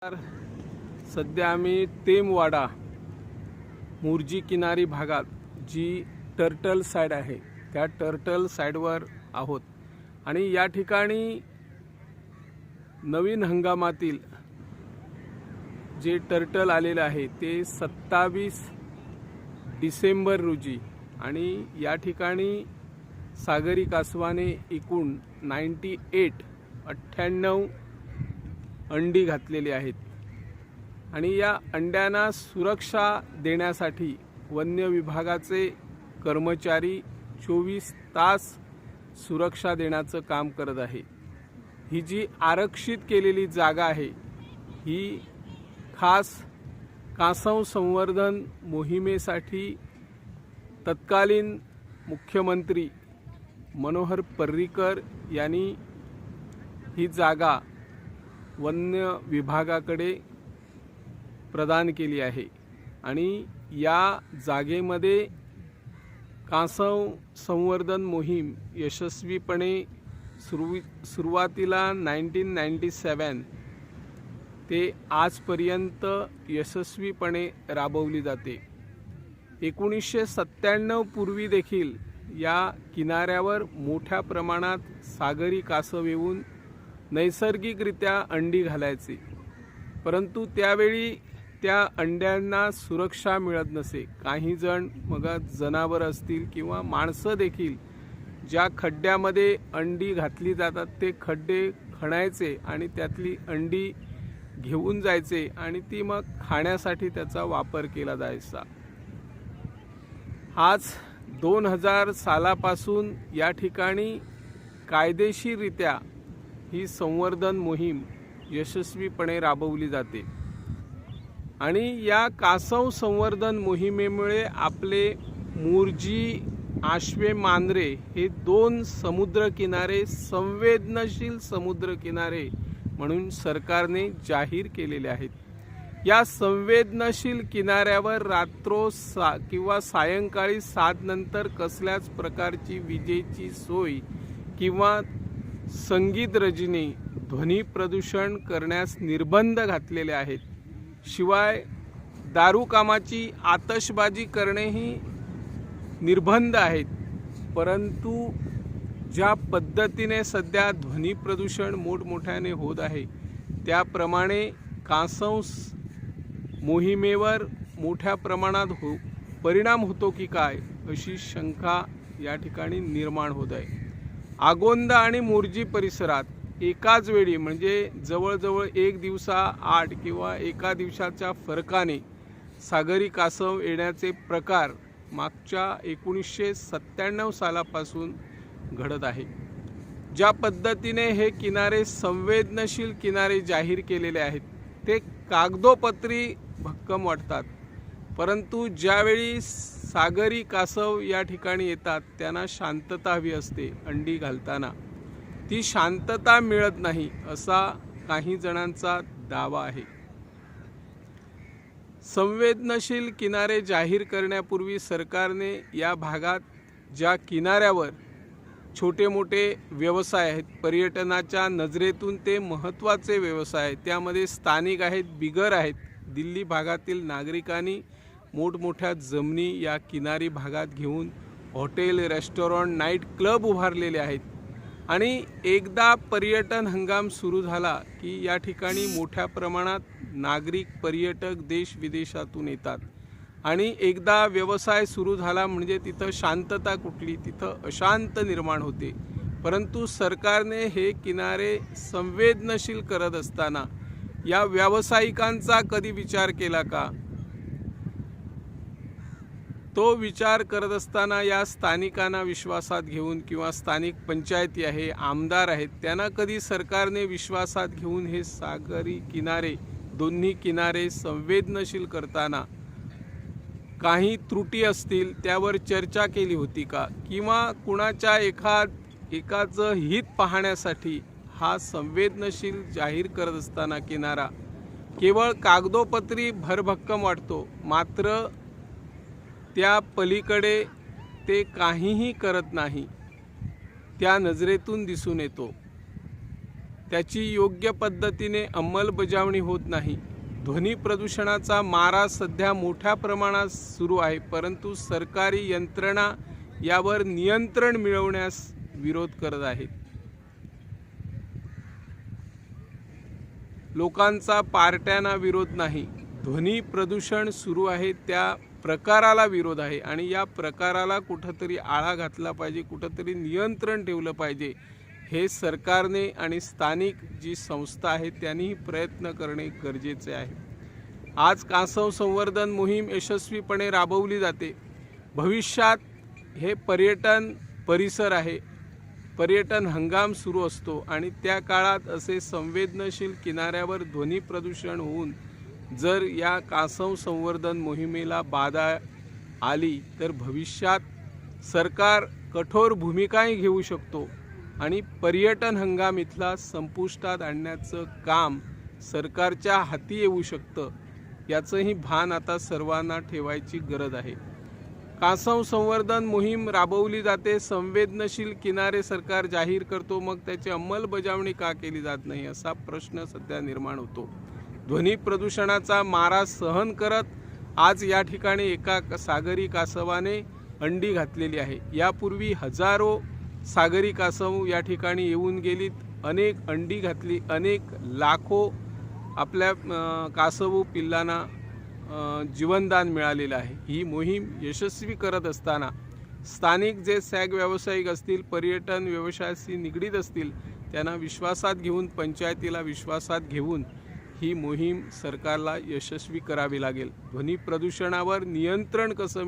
तर सध्या आम्ही टेमवाडा मुर्जी किनारी भागात जी टर्टल साइड आहे त्या टर्टल साइडवर आहोत आणि या ठिकाणी नवीन हंगामातील जे टर्टल आलेले आहे ते 27 डिसेंबर रोजी आणि या ठिकाणी सागरी कासवाने एकूण 98 अंडी घातलेली आहेत आणि या अंड्यांना सुरक्षा देण्यासाठी वन्य विभागाचे कर्मचारी 24 तास सुरक्षा देण्याचं काम करत आहे। ही जी आरक्षित केलेली जागा आहे ही खास कासव संवर्धन मोहिमेसाठी तत्कालीन मुख्यमंत्री मनोहर पर्रीकर यांनी ही जागा वन्य विभागाकडे प्रदान केली आहे आणि या जागेमध्ये कासव संवर्धन मोहीम यशस्वीपणे सुरुवातीला 1997 ते आजपर्यंत यशस्वीपणे राबवली जाते। 1997 पूर्वी देखील या किनाऱ्यावर मोठ्या प्रमाणात सागरी कासव येऊन नैसर्गिकरित्या अंडी घालायचे, परंतु त्यावेळी त्या अंड्यांना सुरक्षा मिळत नसे। काही जण मग जनावर असतील किंवा माणसं देखील ज्या खड्ड्यामध्ये अंडी घातली जातात ते खड्डे खणायचे आणि त्यातली अंडी घेऊन जायचे आणि ती मग खाण्यासाठी त्याचा वापर केला जायचा। आज 2000 सालापासून या ठिकाणी कायदेशीररित्या ही संवर्धन मोहीम यशस्वीपणे राबवली जाते आणि या कासव संवर्धन मोहिमेमुळे आपले मुर्जी आश्वे मांजरे हे 2 समुद्र किनारे संवेदनशील समुद्र किनारे म्हणून सरकारने जाहीर केलेले आहेत। या संवेदनशील किनाऱ्यावर किंवा सायंकाळी 7 नंतर कसल्याच प्रकारची विजेची सोय किंवा संगीत रजनी ध्वनी प्रदूषण करण्यास निर्बंध घातलेले आहेत। शिवाय दारू कामाची आतषबाजी करणेही निर्बंध आहेत। परंतु ज्या पद्धतीने सध्या ध्वनी प्रदूषण मोठमोठ्याने होत आहे त्याप्रमाणे कासव मोहिमेवर मोठ्या प्रमाणात परिणाम होतो की काय अशी शंका या ठिकाणी निर्माण होत आहे। आगोंदा आणि मुर्जी परिसरात एकाच वेळी म्हणजे जवळजवळ एक दिवसाआड किंवा एका दिवसाच्या फरकाने सागरी कासव येण्याचे प्रकार मागच्या 1997 सालापासून घडत आहे। ज्या पद्धतीने हे किनारे संवेदनशील किनारे जाहीर केलेले आहेत ते कागदोपत्री भक्कम वाटतात, परंतु ज्यावेळी सागरी कासव या ठिकाणी येतात त्यांना शांतता हवी असते। अंडी घालताना ती शांतता मिळत नाही असा काही जणांचा दावा आहे। संवेदनशील किनारे जाहीर करण्यापूर्वी सरकारने या भागात ज्या किनाऱ्यावर छोटे मोठे व्यवसाय आहेत, पर्यटनाच्या नजरेतून ते महत्त्वाचे व्यवसाय आहेत, त्यामध्ये स्थानिक आहेत, बिगर आहेत, दिल्ली भागातील नागरिकांनी मोठमोठ्या जमिनी या किनारी भागात घेऊन हॉटेल, रेस्टॉरंट, नाईट क्लब उभारलेले आहेत आणि एकदा पर्यटन हंगाम सुरू झाला की या ठिकाणी मोठ्या प्रमाणात नागरिक पर्यटक देश विदेशातून येतात आणि एकदा व्यवसाय सुरू झाला म्हणजे तिथं शांतता कुठली, तिथं अशांत निर्माण होते। परंतु सरकारने हे किनारे संवेदनशील करत असताना या व्यावसायिकांचा कधी विचार केला का? तो विचार करत असताना या स्थानिकांना विश्वासात घेऊन किंवा स्थानिक पंचायती आहे, आमदार आहेत, त्यांना कधी सरकारने विश्वासात घेऊन हे सागरी किनारे दोन्ही किनारे संवेदनशील करताना काही त्रुटी असतील त्यावर चर्चा केली होती का? किंवा कुणाच्या एकाचं हित पाहण्यासाठी हा संवेदनशील जाहीर करत असताना किनारा केवळ कागदोपत्री भरभक्कम वाटतो, मात्र त्या पलीकडे ते काहीही करत नाही, त्या नजरेतून दिसून येतो। त्याची योग्य पद्धतीने अंमलबजावणी होत नाही। ध्वनी प्रदूषणाचा मारा सध्या मोठ्या प्रमाणात सुरू आहे, परंतु सरकारी यंत्रणा यावर नियंत्रण मिळवण्यास विरोध करत आहेत। लोकांचा पार्ट्यांना विरोध नाही, ध्वनी प्रदूषण सुरू आहे त्या प्रकाराला विरोध आहे आणि या प्रकाराला कुठंतरी आळा घातला पाहिजे, कुठंतरी नियंत्रण ठेवलं पाहिजे। हे सरकारने आणि स्थानिक जी संस्था आहे त्यांनीही प्रयत्न करणे गरजेचे आहे। आज कासव संवर्धन मोहीम यशस्वीपणे राबवली जाते। भविष्यात हे पर्यटन परिसर आहे, पर्यटन हंगाम सुरू असतो आणि त्या काळात असे संवेदनशील किनाऱ्यावर ध्वनी प्रदूषण होऊन जर या कासव संवर्धन मोहिमेला बाधा आली तर भविष्यात सरकार कठोर भूमिकाही घेऊ शकतो आणि पर्यटन हंगाम इथला संपुष्टात आणण्याचं काम सरकारच्या हाती येऊ शकतं। याचंही भान आता सर्वांना ठेवायची गरज आहे। कासव संवर्धन मोहीम राबवली जाते, संवेदनशील किनारे सरकार जाहीर करतो, मग त्याची अंमलबजावणी का केली जात नाही असा प्रश्न सध्या निर्माण होतो। ध्वनी प्रदूषणाचा मारा सहन करत आज या ठिकाणी एका सागरी कासवाने अंडी घातलेली आहे। यापूर्वी हजारो सागरी कासव या ठिकाणी येऊन गेलीत, अनेक अंडी घातली, अनेक लाखो आपल्या कासव पिल्लांना जीवनदान मिळालेलं आहे। ही मोहीम यशस्वी करत असताना स्थानिक जे सॅग व्यावसायिक असतील, पर्यटन व्यवसायाशी निगडीत असतील, त्यांना विश्वासात घेऊन, पंचायतीला विश्वासात घेऊन ही मोहीम सरकारला यशस्वी करावी लागेल। ध्वनी प्रदूषणावर नियंत्रण कसं